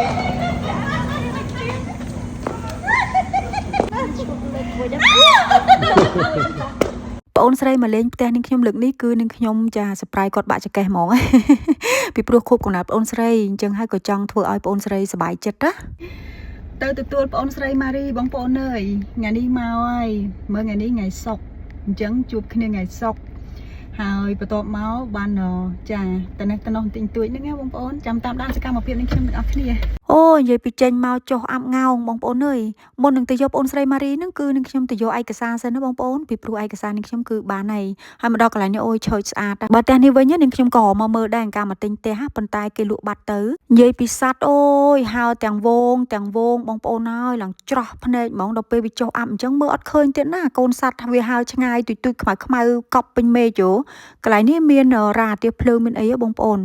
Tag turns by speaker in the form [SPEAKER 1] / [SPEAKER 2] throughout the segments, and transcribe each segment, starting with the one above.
[SPEAKER 1] បងអូនស្រីមកលេងផ្ទះនាងខ្ញុំលើកនេះគឺនាងខ្ញុំចាសប្រៃគាត់បាក់ចកេះហ្មងពីព្រោះខូបកំណត់បងអូនស្រីអញ្ចឹងហើយក៏ចង់ធ្វើឲ្យបងអូនស្រីសប្បាយចិត្តណាទៅទទួលបងអូនស្រីម៉ារីបងប្អូនអើយថ្ងៃនេះមកហើយមើលថ្ងៃនេះថ្ងៃសុក្រអញ្ចឹងជួបគ្នាថ្ងៃសុក្រហើយបន្ទាប់មកបានចាតនេះតំណបន្តិចតួចហ្នឹងណាបងប្អូនចាំតាមដានសកម្មភាពនេះខ្ញុំទាំងអស់គ្នាអូនិយាយពីចេញមកចុះអាប់ងោងបងប្អូនអើយមុននឹងទៅយកបងអូនស្រីម៉ារីហ្នឹងគឺនឹងខ្ញុំទៅយកឯកសារសិនណាបងប្អូនពីព្រោះឯកសារនេះខ្ញុំគឺបានហើយមកដល់កន្លែងនេះអូយឆើចស្អាតបើផ្ទះនេះវិញនឹងខ្ញុំក៏មកមើលដែរការមកទិញផ្ទះប៉ុន្តែគេលក់បាត់ទៅនិយាយពីសัตว์អូយហៅទាំងវងបងប្អូនហើយឡើងច្រោះភ្នែកហ្មងដល់ពេលវាចុះអាប់អញ្ចឹងមើលអត់ឃើញទៀតណាកូនសัตว์វាហៅឆ្ងាយទុយខ្មៅកប់ពេញមេជកន្លែងនេះមានរ៉ាទៀបភ្លើងមានអីបងប្អូន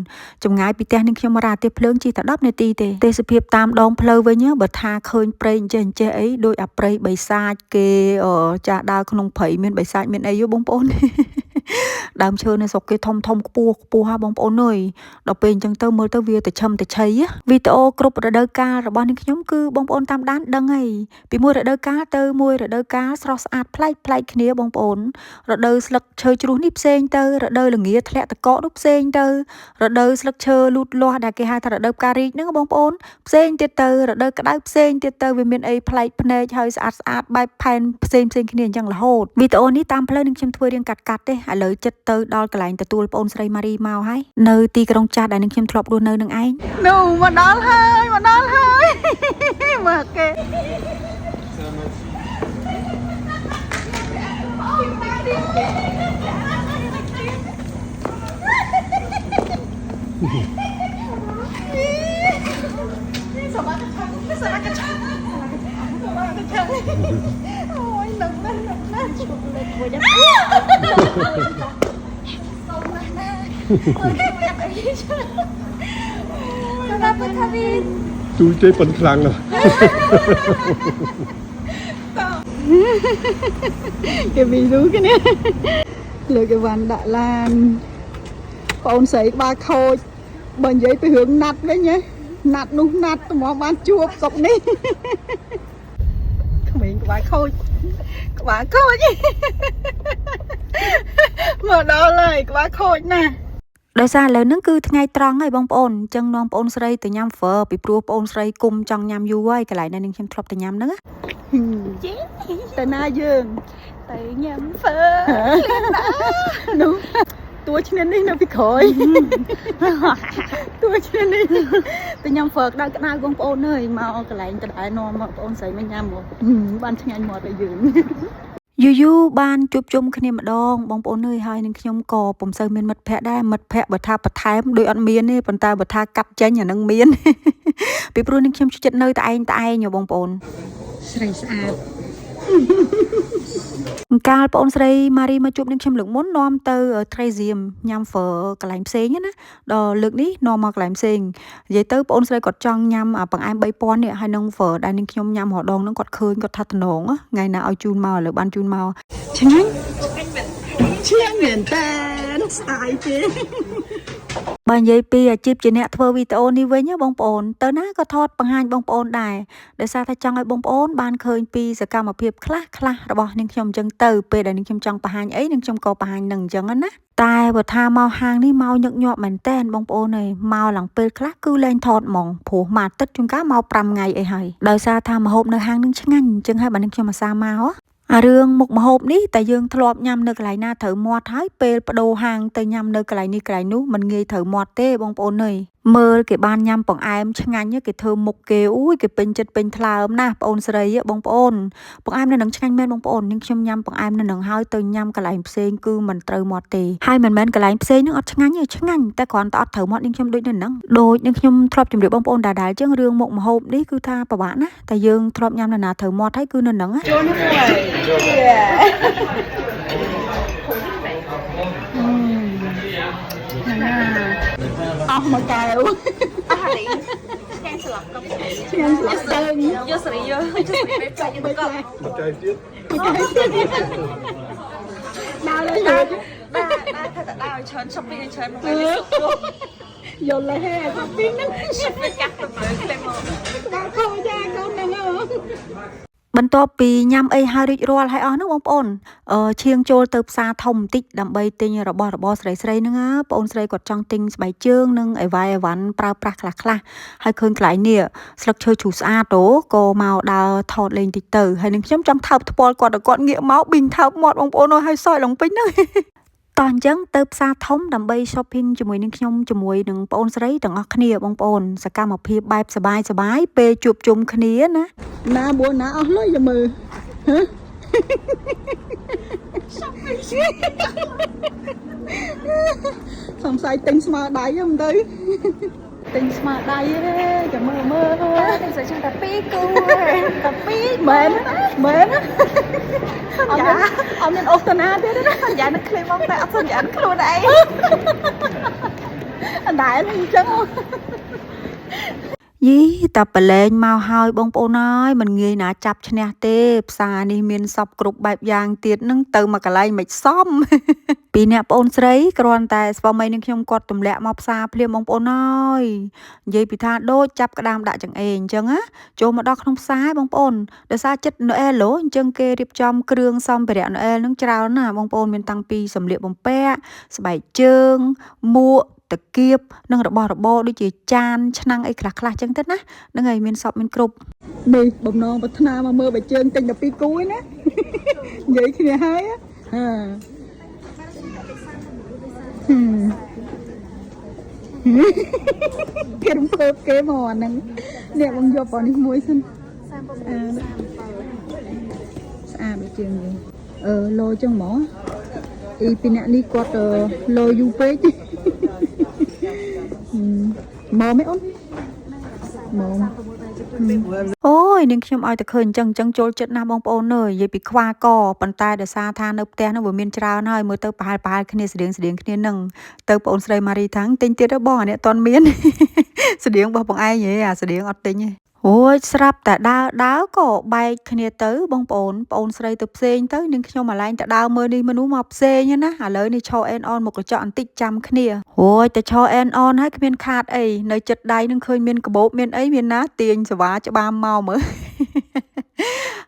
[SPEAKER 1] ចម្ងាយពីផ្ទះនេះខ្ញុំមករ៉ាទៀបភ្លើងជិះតែ10នាទីទេទេសភាពតាមដងផ្លូវវិញបើថាឃើញព្រៃអញ្ចេះអីដូចអាព្រៃបិសាចគេចាស់ដើរក្នុងព្រៃមានបិសាចមានអីបងប្អូនដើមឈើនៅស្រុកគេធំខ្ពស់ហ่าបងប្អូនអើយដល់ពេលអញ្ចឹងទៅមើលទៅវាទៅឆឹមទៅឆៃវីដេអូគ្រប់រដូវកាលរបស់នេះខ្ញុំគឺបងប្អូនតាមដានដឹងហើយពីមួយរដូវកាលទៅមួយរដូវកាលស្រស់ស្អាតប្លែកគ្នាបងប្អូនរដូវស្លឹកឈើជ្រុះនេះផ្សេងទៅរដូវល្ងាធ្លាក់តកកនោះផ្សេងទៅរដូវស្លឹកឈើលូតលាស់ដែលគេហៅថារដូវផ្ការីកហ្នឹងបងប្អូនផ្សេងទៀតទៅរដូវក្តៅផ្សេងទៀតទៅវាមានអីប្លែកភ្នែកហើយស្អាតបែបផែនផ្សេងគ្នាអញ្ចឹងរហូតវីដេអូនេះតាមផ្លូវនឹងខ្ញុំធ្វើរៀងកាត់ទេឥឡូវចិត្តទៅដល់កន្លែងទទួលបងអូនស្រីម៉ារីមកហើយនៅទីក្រុងចាស់ដែលនឹងខ្ញុំធ្លាប់រស់នៅនឹងឯងនោះមកដល់ហើយមើលគេអូយនឹកណាស់ជួបលេខមួយKenapa kami?
[SPEAKER 2] Cui pun kelang lah.
[SPEAKER 1] Cái video cái này, lời cái văn đã làm, bọn sấy ba khôi, bên dưới phải hướng nát đấy nhé, nát tụi mỏ ban chuột cọc ní. Mình cái ba khôi nhỉ, mở đó lời cái ba khôi nè.ដោយសារឥឡូវហ្នឹងគឺថ្ងៃត្រង់ហើយបងប្អូនអញ្ចឹងនាំបងប្អូនស្រីទៅញ៉ាំហ្វឺពីព្រោះបងប្អូនស្រីគុំចង់ញ៉ាំយូរហើយកន្លែងនេះនឹងខ្ញុំធ្លាប់ទៅញ៉ាំហ្នឹងទៅណាយើងទៅញ៉ាំហ្វឺនោះតួឈ្នានេះនៅពីក្រោយតួឈ្នានេះទៅញ៉ាំហ្វឺក្តៅបងប្អូនអើយមកកន្លែងដដែលនាំបងប្អូនស្រីមកញ៉ាំបានឆ្ងាញ់មាត់ឲ្យយើងយូបានជួបជុំគ្នាម្ដងបងប្អូនអើយហើយនឹងខ្ញុំក៏ពុំសូវមានមិត្តភ័ក្តិដែរមិត្តភ័ក្តិបើថាបន្ថែមដូចអត់មានទេប៉ុន្តែបើថាកាត់ចេញអានឹងមានពីព្រោះនឹងខ្ញុំចិត្តនៅតែឯងបងប្អូនស្រីស្អាតកាលបងអូនស្រីម៉ារីមកជួបនឹងខ្ញុំលើកមុននាំទៅ Trazium ញ៉ាំហ្វឺកន្លែងផ្សេងណាដល់លើកនេះនាំមកកន្លែងផ្សេងនិយាយទៅបងអូនស្រីគាត់ចង់ញ៉ាំបង្អែម3000នេះហើយនឹងហ្វឺដែលនឹងខ្ញុំញ៉ាំរដងហ្នឹងគាត់ឃើញគាត់ថាតំណងថ្ងៃណាឲ្យជូនមកឥឡូវបានជូនមកឆ្ងាញ់មែនតើស្អាយទេបើនិយាយពីអាជីពជាអ្នកធ្វើវីដេអូនេះវិញបងប្អូនទៅណាក៏ថតបង្ហាញបងប្អូនដែរដោយសារថាចង់ឲ្យបងប្អូនបានឃើញពីសកម្មភាពខ្លះរបស់នាងខ្ញុំអញ្ចឹងទៅពេលដែលនាងខ្ញុំចង់បង្ហាញអីនាងខ្ញុំក៏បង្ហាញនឹងអញ្ចឹងណាតែបើថាមកហាងនេះមកញឹកញាប់មែនតែនបងប្អូនអើយមកឡើងពេលខ្លះគឺលែងថតហ្មងព្រោះមកអាទិត្យជួនកាលមក5ថ្ងៃអីហើយដោយសារថាម្ហូបនៅហាងនឹងឆ្ងាញ់អញ្ចឹងហើយបើនាងខ្ញុំអាសាមកអារឿងមុខម្ហូបនេះតែយើងធ្លាប់ញ៉ាំនៅកន្លែងណាត្រូវមាត់ហើយពេលបដូរហាងទៅញ៉ាំនៅកន្លែងនេះកន្លែងនោះមិនងាយត្រូវមាត់ទេបងប្អូនអើយមើលគេបានញ៉ាំបង្អែមឆ្ងាញ់គេធ្វើមុខគេអូយគេពេញចិត្តពេញថ្លើមណាបងប្អូនស្រីបងប្អូនបង្អែមនៅនឹងឆ្ងាញ់មែនបងប្អូននាងខ្ញុំញ៉ាំបង្អែមនៅនឹងហើយទៅញ៉ាំកន្លែងផ្សេងគឺមិនត្រូវមាត់ទេហើយមិនមែនកន្លែងផ្សេងនឹងអត់ឆ្ងាញ់ទេឆ្ងាញ់តែគ្រាន់តែអត់ត្រូវមាត់នាងខ្ញុំដូចនៅហ្នឹងដូចនាងខ្ញុំធ្លាប់ជម្រាបបងប្អូនដែរចឹងរឿងមុខម្ហូបនេះគឺថាពិបាកណាតែយើងធ្លាប់ញ៉ាំនៅណាត្រូវមាត់ហើយគឺនៅហ្នឹងចូលនេះអស់មកកែវអស់ហើយឆ្ងាញ់ស្លាប់កុំឆ្ងាញ់ស្លាប់ស្ដើងយកស្រីយកពេលផ្សាយយកកុំមកកែវទៀតដើរលើដើរថាតដើរច្រើន shopping ច្រើនមកវិញយកលេហេ shopping ហ្នឹង shopping កាត់ទៅមើលក្លែមក បន្ទាប់ពីញ៉ាំអីហើយរួចរាល់ហើយអស់ហ្នឹងបងប្អូនឈៀងចូលទៅផ្សារធំបន្តិចដើម្បីទិញរបស់របរស្រីហ្នឹងណាបងអូនស្រីគាត់ចង់ទិញស្បែកជើងនិងអីវ៉ៃវ៉ាន់ប្រើប្រាស់ខ្លះហើយឃើញកន្លែងនេះស្លឹកឈើជ្រូកស្អាតក៏មកដើរថតលេងតិចទៅហើយនឹងខ្ញុំចង់ថើបថ្ពាល់គាត់ងាកមកប៊ីងថើបមាត់បងប្អូនហើយសោយឡើងពេញហ្នឹងតោះអញ្ចឹងទៅផ្សារធំដើម្បី shopping ជាមួយនឹងខ្ញុំជាមួយនឹងបងអូនស្រីទាំងអស់គ្នាបងប្អូនសកម្មភាពបែបសបាយពេលជួបជុំគ្នាណាបួនណាអស់លុយចាំមើលហ៎សង្ស័យទិញស្មារតីហ្នឹងទៅទិញស្មារតីទេចាំមើលទិញស្អីចឹងតែ2គូតែ2មែនអត់មានអូសតាណាទៀតណាយ៉ានឹកឃ្លីមកតែអត់សន្យាខ្លួនឯងអណ្ដែលអញ្ចឹងយីតាប្រឡែងមកហើយបងប្អូនអើយមិនងាយណាចាប់ឈ្នះទេផ្សារនេះមានសពគ្រប់បែបយ៉ាងទៀតនឹងទៅមកកន្លែងមិនសមពីអ្នកបងអូនស្រីគ្រាន់តែស្វាមីនឹងខ្ញុំគាត់ទម្លាក់មកផ្សារភ្លាមបងប្អូនអើយនិយាយពីថាដូចចាប់ក្តាមដាក់ចង្អេរអញ្ចឹងណាចូលមកដល់ក្នុងផ្សារបងប្អូនដោយសារចិត្តណូអែលអញ្ចឹងគេរៀបចំគ្រឿងសម្ភារៈណូអែលនឹងច្រើនណាបងប្អូនមានតាំងពីសម្លៀកបំពាក់ស្បែកជើងមួកតាគៀបនិងរបស់របរដូចជាចានឆ្នាំងអីខ្លះៗចឹងទៅណាហ្នឹងហើយមានសពមានគ្រប់នេះបំណងប្រាថ្នាមកមើលបើជើងទិញ12គូឯណានិយាយគ្នាហើយគេរំភើបគេមកអាហ្នឹងនេះបងយកបងនេះមួយសិនស្អាតដូចជាងនេះលោចឹងហ្មងពីអ្នកនេះគាត់លោយូរពេកមកមែនអូនមកអូយនាងខ្ញុំឲ្យតែឃើញអញ្ចឹងចូលចិត្តណាស់បងប្អូនអើយនិយាយពីខ្វាកប៉ុន្តែដោយសារថានៅផ្ទះនោះវាមានច្រើនហើយមើលទៅប្រហែលគ្នាស្តៀងគ្នានឹងទៅបងអូនស្រីម៉ារីថាងទិញទៀតទៅបងអានេះអត់ទាន់មានស្តៀងរបស់បងឯងហ៎អាស្តៀងអត់ទិញទេអូយស្រាប់តែដើរក៏បែកគ្នាទៅបងប្អូនស្រីទៅផ្សេងទៅនាងខ្ញុំអាឡែងតែដើរមើលនេះមនុស្សមកផ្សេងណាឥឡូវនេះឈរអេនអនមកកញ្ចក់បន្តិចចាំគ្នាអូយតែឈរអេនអនហើយគ្មានខាតអីនៅចិត្តដៃនឹងឃើញមានកាបូបមានអីមានណាទាញសេវាច្បាមមកមើល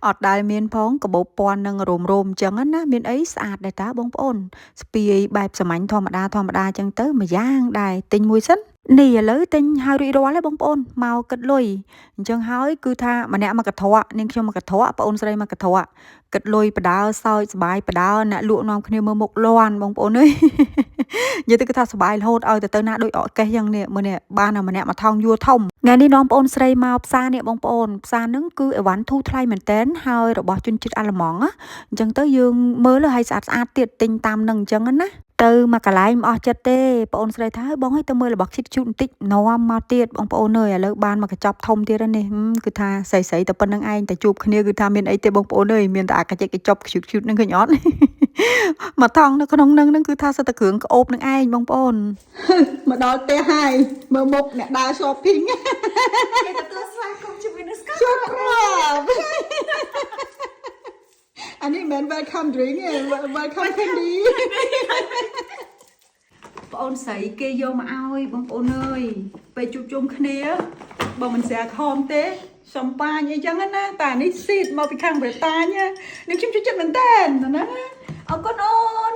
[SPEAKER 1] អត់ដែលមានផងកាបូបពណ៌នឹងរោមអញ្ចឹងណាមានអីស្អាតដែរតាបងប្អូនស្ពាយបែបសាមញ្ញធម្មតាអញ្ចឹងទៅមួយយ៉ាងដែរទិញមួយសិននេះឥឡូវទិញហើយរួចរាល់ហើយបងប្អូនមកគិតលុយអញ្ចឹងហើយគឺថាម្នាក់មកកត្រកនាងខ្ញុំមកកត្រកបងអូនស្រីមកកត្រកគិតលុយបដើសោចសបាយបដើអ្នកលក់នាំគ្នាមើលមុខលាន់បងប្អូនអើយនិយាយទៅគឺថាសបាយរហូតឲ្យទៅណាដូចអកកេះយ៉ាងនេះមើលនេះបានម្នាក់មកថងយួរធំថ្ងៃនេះនាំបងអូនស្រីមកផ្សារនេះបងប្អូនផ្សារហ្នឹងគឺអីវ៉ាន់ធូរថ្លៃមែនតែនហើយរបស់ជនជាតិអាល្លឺម៉ង់អញ្ចឹងទៅយើងមើលឲ្យស្អាតទៀតទិញតាមនឹងអញ្ចឹងណាទៅមកកន្លែងមិនអស់ចិត្តទេបងអូនស្រីថាហើយបងឲ្យទៅមើលរបស់ឈិតជូតបន្តិចនាំមកទៀតបងប្អូនអើយឥឡូវបានមកកញ្ចប់ធំទៀតហើយនេះគឺថាស្រីតែប៉ុណ្្នឹងឯងតែជួបគ្នាគឺថាមានអីទេបងប្អូនអើយមានតែអាកញ្ចក់កញ្ចប់ជូតនឹងឃើញអត់មកថងនៅក្នុងនឹងគឺថាសិតតែគ្រឿងក្អូបនឹងឯងបងប្អូនមកដល់ផ្ទះហើយមើលមុខអ្នកដើរ shopping គេទទួលស្វាគមន៍ជាមួយនឹងស្កាអានេះមិន welcome drink ទេ welcome candy បងអូនស្រីគេយកមកឲ្យបងប្អូនអើយពេលជួបជុំគ្នាបើមិនស្រាខំទេសំប៉ាញអីចឹងណាតែនេះស៊ីតមកពីខាងប្រតាញនេះខ្ញុំជួយចិត្តមែនតើណាអរគុណអូន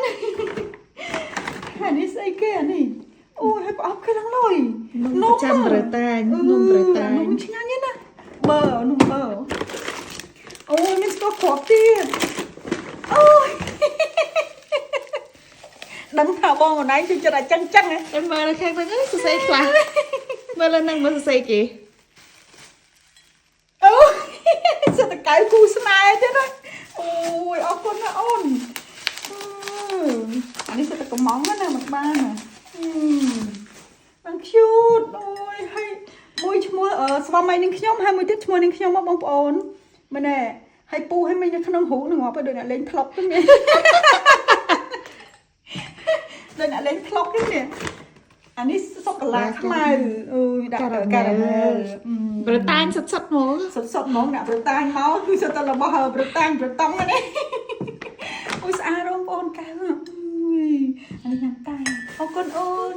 [SPEAKER 1] អានេះស្អីគេអានេះអូយឲ្យប្រអប់គេឡើងលុយនំចាំប្រតាញនំឆ្ងាញ់ណាបើនំបើអូយមានស្ករគ្រាប់ទៀតអូយដឹងថាបងអូនឯងជួយចិត្តតែចឹងតែមើលខាងហ្នឹងសរសេរខ្លះមើលលើហ្នឹងមើលសរសេរគេអូសិតតែកៅគូស្នេហ៍ទៀតណាអូយអរគុណណាអូនអានេះសិតតែកំងណាមកបានបាន cute អូយហើយមួយឈ្មោះស្វាមីនឹងខ្ញុំហើយមួយទៀតឈ្មោះនឹងខ្ញុំមកបងប្អូនមែនទេហើយពូឲ្យមិញនៅក្នុងរូងនឹងងាប់ទៅដូចអ្នកលេងធ្លុកហ្នឹងដូចអ្នកលេងធ្លុកហ្នឹងនេះអានេះសូកូឡាខ្មៅអូយដាក់ការ៉ាមែលប្រតាញសុតហ្មងអ្នកប្រតាញមកគឺសុទ្ធតែរបស់ប្រតាញប្រតង់ហ្នឹងអូយស្អាតបងប្អូនកៅអានេះញ៉ាំតែអរគុណអូន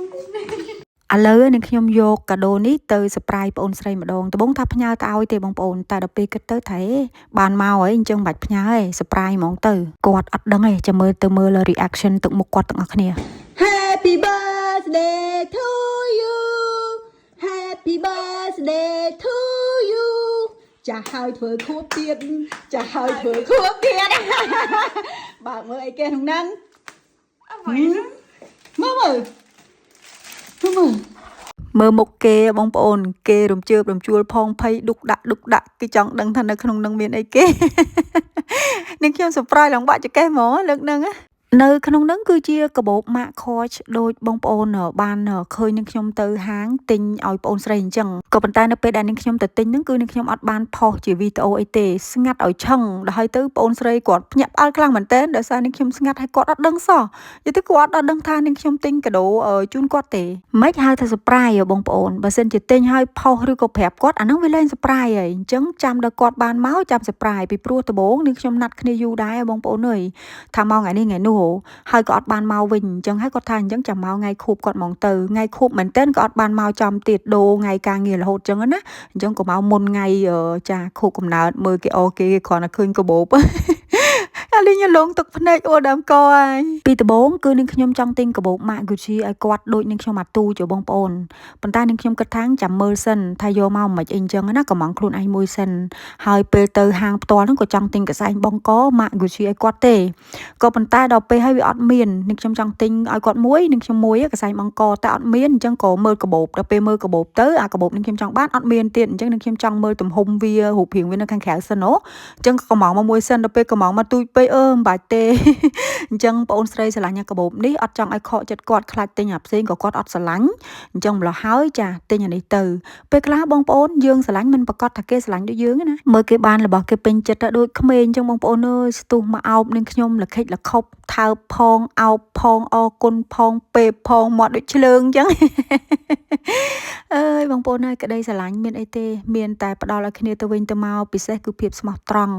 [SPEAKER 1] ឥឡូវនឹងខ្ញុំយកកាដូនេះទៅ surprise បងអូនស្រីម្ដងត្បូងថាផ្ញើទៅឲ្យទេបងប្អូនតែដល់ពេលគិតទៅថាបានមកហើយអញ្ចឹងមិនបាច់ផ្ញើទេ surprise ហ្មងទៅគាត់អត់ដឹងទេចាំមើល reaction ទឹកមុខគាត់ទាំងអស់គ្នា
[SPEAKER 3] Happy birthday to you Happy birthday to you ចាស់ហើយធ្វើខួបទៀតចាស់ហើយធ្វើខួបទៀតបើមើលអីគេក្នុងហ្នឹងមើល
[SPEAKER 1] មើលមុខគេបងប្អូនគេរំជើបរំជួលផងភ័យឌុកដាក់គេចង់ដឹងថានៅក្នុងនឹងមានអីគេនឹងខ្ញុំ surprise ឡើងបាក់ចកេះហ្មងលើកហ្នឹងនៅក្នុងហ្នឹងគឺជាកាបូបម៉ាក់ Coach ដូចបងប្អូនបានឃើញនឹងខ្ញុំទៅហាងទិញឲ្យបងអូនស្រីអញ្ចឹងក៏ប៉ុន្តែនៅពេលដែលនឹងខ្ញុំទៅទិញហ្នឹងគឺនឹងខ្ញុំអត់បានផុសជាវីដេអូអីទេស្ងាត់ឲ្យឆឹងដល់ហើយទៅបងអូនស្រីគាត់ភ្ញាក់ផ្អើលខ្លាំងមែនតើដោយសារនឹងខ្ញុំស្ងាត់ហើយគាត់អត់ដឹងសោះយល់ទៅគាត់អត់ដឹងថានឹងខ្ញុំទិញកាដូជូនគាត់ទេមិនហៅថា surprise បងប្អូនបើសិនជាទិញឲ្យផុសឬក៏ប្រាប់គាត់អាហ្នឹងវាលែង surprise ហើយអញ្ចឹងចាំដល់គាត់បានមកចាំ surprise ពីព្រោះដំបូងនឹងខ្ញុំណាត់គ្នាយូរដែរបងប្អូនអើយថាមកថ្ងៃនេះថ្ងៃនោះហើយក៏អត់បានមកវិញអញ្ចឹងហើយគាត់ថាអញ្ចឹងចាំមកថ្ងៃខួបគាត់ហ្មងទៅថ្ងៃខួបមែនតើក៏អត់បានមកចំទៀតដូរថ្ងៃការងាររហូតអញ្ចឹងណាអញ្ចឹងក៏មកមុនថ្ងៃចាខួបកំណើតមើលគេគេគ្រាន់តែឃើញកាបូបអាលីងលងទឹកភ្នែកអូដើមកហើយពីដំបូងគឺនឹងខ្ញុំចង់ទិញកាបូប Mac Gucci ឲ្យគាត់ដូចនឹងខ្ញុំអាទូចបងប្អូនប៉ុន្តែនឹងខ្ញុំគិតថាចាំមើលសិនថាយកមកមិនអីអញ្ចឹងណាកំងខ្លួនឯងមួយសិនហើយពេលទៅហាងផ្ទាល់ហ្នឹងក៏ចង់ទិញកសែងបងក Mac Gucci ឲ្យគាត់ទេក៏ប៉ុន្តែដល់ពេលហើយវាអត់មាននឹងខ្ញុំចង់ទិញឲ្យគាត់មួយនឹងខ្ញុំមួយកសែងបងកតែអត់មានអញ្ចឹងក៏មើលកាបូបដល់ពេលមើលកាបូបទៅអាកាបូបនឹងខ្ញុំចង់បានអត់មានទៀតអញ្ចឹងនឹងខ្ញុំចង់មើលទំហំវារូបរាងវានៅខាងក្រៅសិនអូអញ្ចឹងក៏កំងមកមួយសិនដល់ពេលកំងមកទូចពេកមិនបាច់ទេអញ្ចឹងបងអូនស្រីស្រឡាញ់កាបូបនេះអត់ចង់ឲ្យខកចិត្តគាត់ខ្លាចទិញអាផ្សេងក៏គាត់អត់ស្រឡាញ់អញ្ចឹងម្ល៉េះហើយចាទិញអានេះទៅពេលខ្លះបងប្អូនយើងស្រឡាញ់មិនប្រកាសថាគេស្រឡាញ់ដូចយើងណាមើលគេបានរបស់គេពេញចិត្តដូចក្មេងអញ្ចឹងបងប្អូនអើយស្ទុះមកអោបនឹងខ្ញុំលខិចលខប់ថើបផងអោបផងអរគុណផងពេបផងមាត់ដូចឆ្លើងអញ្ចឹងអើយបងប្អូនហើយក្តីស្រឡាញ់មានអីទេមានតែផ្ដល់ឲ្យគ្នាទៅវិញទៅមកពិសេសគឺភាពស្មោះត្រង់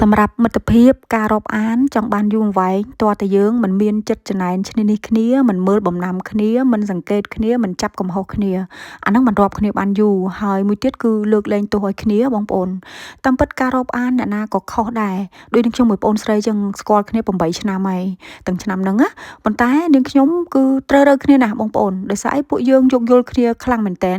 [SPEAKER 1] សម្រាប់មិត្តភាពការរាប់អានចង់បានយូរអង្វែងតើតើយើងមិនមានចិត្តចំណែនឈ្នានេះគ្នាមិនមើលបំណាំគ្នាមិនសង្កេតគ្នាមិនចាប់កំហុសគ្នាអាហ្នឹងមិនរាប់គ្នាបានយូរហើយមួយទៀតគឺលើកលែងទោសឲ្យគ្នាបងប្អូនតាមពិតការរាប់អានអ្នកណាក៏ខុសដែរដូចនឹងខ្ញុំមួយបងស្រីចឹងស្គាល់គ្នា8ឆ្នាំហើយទាំងឆ្នាំហ្នឹងណាប៉ុន្តែនាងខ្ញុំគឺត្រូវគ្នាណាស់បងប្អូនដោយសារអីពួកយើងយោគយល់គ្នាខ្លាំងមែនតើ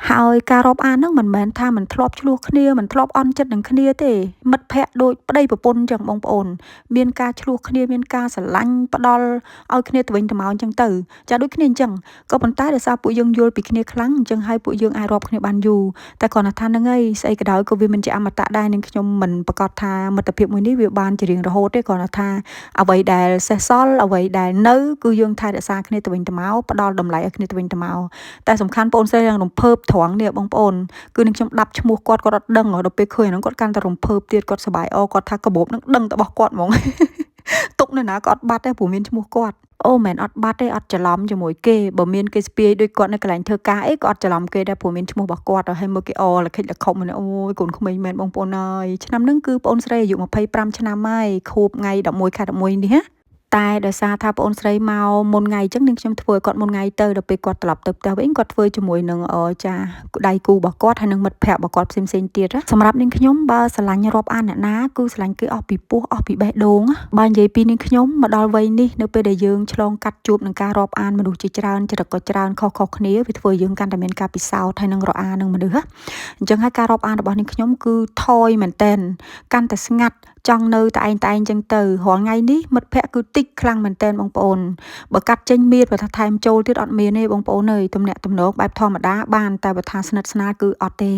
[SPEAKER 1] ហើយការរាប់អានហ្នឹងមិនមែនថាមិនធ្លាប់ឆ្លោះគ្នាមិនធ្លាប់អន់ចិត្តនឹងគ្នាទេមិត្តភ័ក្តិដូចប្តីប្រពន្ធចឹងបងប្អូនមានការឆ្លោះគ្នាមានការស្រឡាញ់ផ្ដាល់ឲ្យគ្នាទៅវិញទៅមកអញ្ចឹងទៅចាដូចគ្នាអញ្ចឹងក៏ប៉ុន្តែដោយសារពួកយើងយល់ពីគ្នាខ្លាំងអញ្ចឹងហើយពួកយើងអាចរាប់គ្នាបានយូរតែគ្រាន់តែថាហ្នឹងហើយស្អីក៏ដោយក៏វាមិនជាអមតៈដែរនឹងខ្ញុំមិនប្រកាសថាមិត្តភាពមួយនេះវាបានជារៀងរហូតទេគ្រាន់តែថាអ្វីដែលសេះសល់អ្វីដែលនៅគឺយើងថែរក្សាគ្នាទៅវិញទៅមកផ្ដាល់តម្លៃឲ្យគ្នាទៅវិញទៅមកតែសំខាន់បងស្រីយ៉ាងរំភើបត្រង់នេះបងប្អូនគឺនឹងខ្ញុំដាប់ឈ្មោះគាត់អត់ដឹងដល់ពេលឃើញហ្នឹងគាត់កាន់តែរំភើបទៀតគាត់សប្បាយគាត់ថាកាបូបនឹងដឹងតែរបស់គាត់ហ្មងទុកនៅណាក៏អត់បាត់ដែរព្រោះមានឈ្មោះគាត់អូមែនអត់បាត់ទេអត់ច្រឡំជាមួយគេបើមានគេស្ពាយដូចគាត់នៅកន្លែងធ្វើការអីក៏អត់ច្រឡំគេដែរព្រោះមានឈ្មោះរបស់គាត់ហើយមើលគេលខិចលខំអូយកូនក្មេងមែនបងប្អូនអើយឆ្នាំហ្នឹងគឺបងស្រីអាយុ25ឆ្នាំហើយខួបថ្ងៃ11ខែ11នេះណាតែដោយសារថាបងអូនស្រីមកមុនថ្ងៃអញ្ចឹងនឹងខ្ញុំធ្វើគាត់មុនថ្ងៃទៅដល់ពេលគាត់ត្រឡប់ទៅផ្ទះវិញគាត់ធ្វើជាមួយនឹងចាដៃគូរបស់គាត់ហើយនឹងមិត្តភ័ក្តិរបស់គាត់ផ្សេងទៀតសម្រាប់នាងខ្ញុំបើស្រឡាញ់រាប់អានអ្នកណាគឺស្រឡាញ់គេអស់ពីពោះអស់ពីបេះដូងបើនិយាយពីនាងខ្ញុំមកដល់វ័យនេះនៅពេលដែលយើងឆ្លងកាត់ជួបនឹងការរាប់អានមនុស្សជាច្រើនចរិតក៏ច្រើនខុសៗគ្នាវាធ្វើយើងកាន់តែមានការពិសោធន៍ហើយនឹងរអានឹងមនុស្សអញ្ចឹងហើយការរាប់អានរបស់នាងខ្ញុំគឺថយមែនតែនកាន់តែស្ងាត់ចង់នៅតែឯងអញ្ចឹងទៅរាល់ថ្ងៃនេះមិត្តភ័ក្តិគឺតិចខ្លាំងមែនតើបងប្អូនបើកាត់ចេញមានបើថាថែមចូលទៀតអត់មានទេបងប្អូនអើយទំនាក់ទំនងបែបធម្មតាបានតែបើថាស្និទ្ធស្នាលគឺអត់ទេ